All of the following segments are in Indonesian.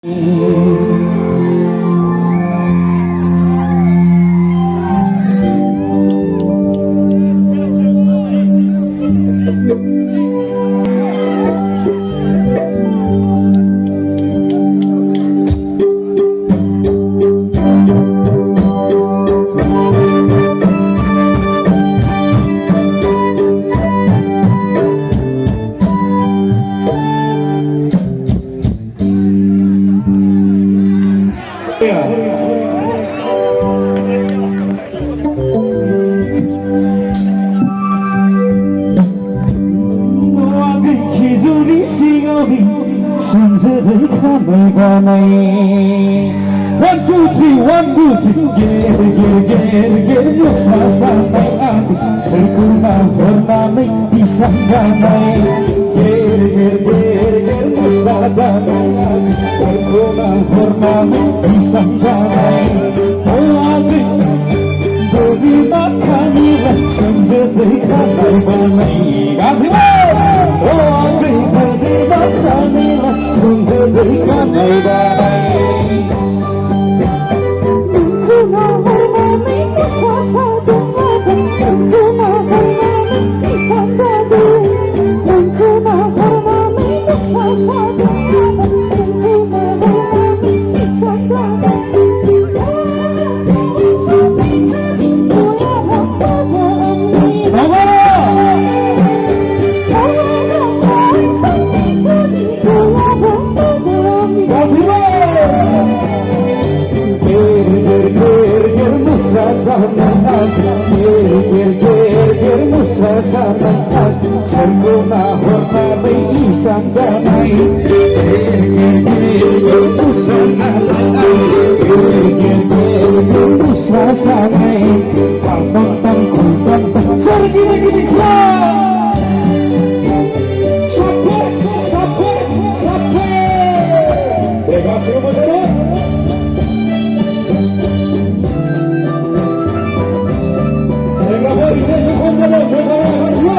One, two, three, one, two, three. Ger, mesra-samai aku sempurna bernamai pisang damai. Ger, mesra-samai aku sempurna bernamai pisang damai. Lagi beri makanilah senjata kamar balai. Kasih lagi beri makanilah senjata kamar balai. Sempurna hormati isang damai. Mesra samai kau tantang ku tantang sergini-gini sampai bebas rumah saya. Saya nggak mau bisa sekolah dalam bersama semua.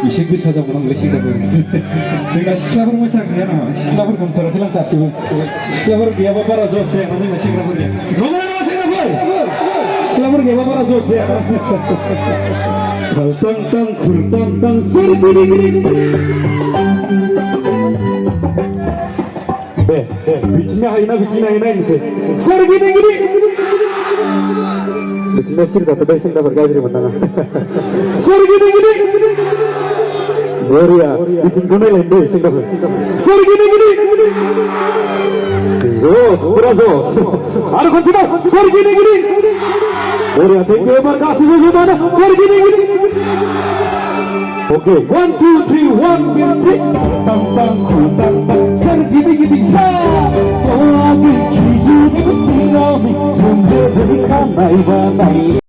이식비 찾아보는 게 시작을 제가 시작을 못 하잖아. 시작을 검토를 해랑 잡시고 시작을 기아바 빨아줘 세 가지고 시작을 하게 로마노 생각을 시작을 기아바 빨아줘 세 갈땅땅 굴땅땅 쓰리기리기리 비치나 하이나 이제 쓰리기리기리 bicara sih dapat dari sini dapat gaji mana? Sorry gini. Gloria, bicara kau nih lembek sih dapat. Sorry gini. Zos, pura zos. Ada kunci dah. Sorry gini. Gloria, thank you ever kasih baju mana? Sorry gini. Okay, 1, 2, 3, 1, 2, 3. Tang, sorry gini sa. Oh, aku kizu di sini. Semua berikan baik.